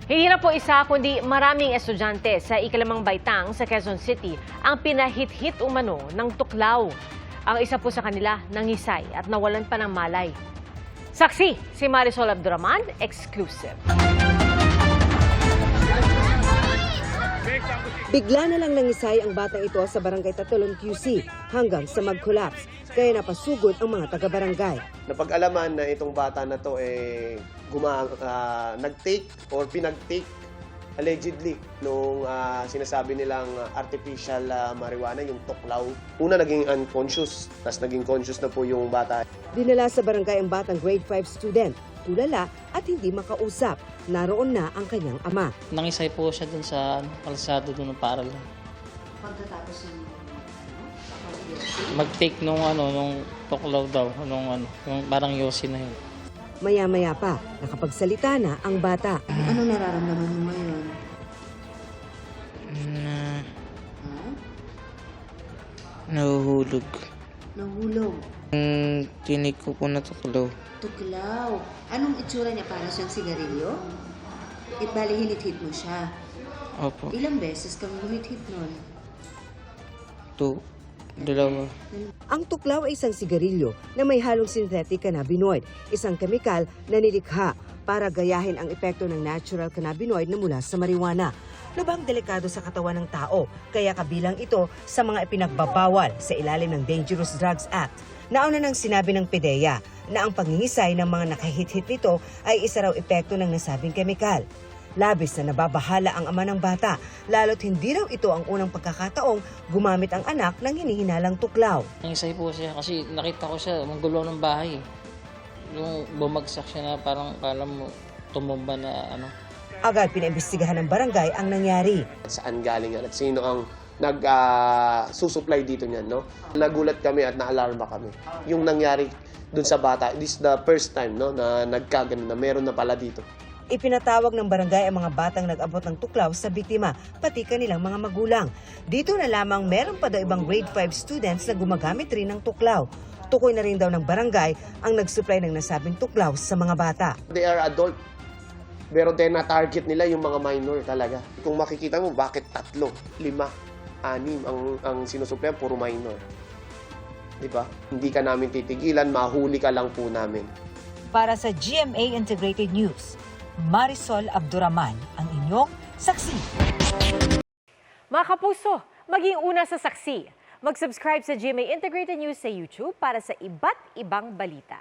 Hindi na po isa kundi maraming estudyante sa ikalimang baitang sa Quezon City ang pinahit-hit umano ng tuklaw. Ang isa po sa kanila nangisay at nawalan pa ng malay. Saksi si Marisol Abduraman, exclusive. Bigla na lang nangisay ang batang ito sa barangay Tatalon QC hanggang sa mag-collapse, kaya napasugod ang mga taga-barangay. Napag-alaman na itong bata na to nag-take or pinag-take allegedly nung sinasabi nilang artificial marijuana, yung tuklaw. Una naging unconscious, tapos naging conscious na po yung bata. Dinala sa barangay ang batang grade 5 student, tulala at hindi makausap. Naroon na ang kanyang ama. Nangisay po siya dun sa kalsado dun ng paaralan. Pagkatapos ng Mag-take nung tuklaw daw, yung parang yosi na yun. Maya-maya pa, nakapagsalita na ang bata. Anong nararamdaman mo ngayon? Nahuhulog. Nahulog. Tinig ko po na tuklaw. Tuklaw. Anong itsura niya? Para siyang sigarilyo? Bali, hinit-hit mo siya. Opo. Ilang beses kang hinit-hit nun? 2. 2. Ang tuklaw ay isang sigarilyo na may halong synthetic cannabinoid, isang kemikal na nilikha para gayahin ang epekto ng natural cannabinoid na mula sa marijuana. Lubhang delikado sa katawan ng tao, kaya kabilang ito sa mga ipinagbabawal sa ilalim ng Dangerous Drugs Act. Nauna nang sinabi ng PDEA na ang pangingisay ng mga nakahit-hit nito ay isa raw epekto ng nasabing kemikal. Labis na nababahala ang ama ng bata, lalo't hindi raw ito ang unang pagkakataong gumamit ang anak ng hinihinalang tuklaw. Nangisay po siya kasi nakita ko siya, manggulo ng bahay. Yung bumagsak siya na parang kala mo tumumba na Agad pinaimbestigahan ng barangay ang nangyari. Saan galing yan at sino ang nag-susupply dito niyan, no? Nagulat kami at naalarma kami. Yung nangyari dun sa bata, this is the first time, no, na nagkagano na meron na pala dito. Ipinatawag ng barangay ang mga batang nag-abot ng tuklaw sa biktima, pati kanilang mga magulang. Dito na lamang meron pa daw ibang grade 5 students na gumagamit rin ng tuklaw. Tukoy na rin daw ng barangay ang nag-supply ng nasabing tuklaw sa mga bata. They are adult, pero na-target nila yung mga minor talaga. Kung makikita mo, bakit 3, 5, 6 ang sinusupply, puro minor. Diba? Hindi ka namin titigilan, mahuli ka lang po namin. Para sa GMA Integrated News, Marisol Abduraman, ang inyong saksi. Mga kapuso, maging una sa saksi. Mag-subscribe sa GMA Integrated News sa YouTube para sa iba't ibang balita.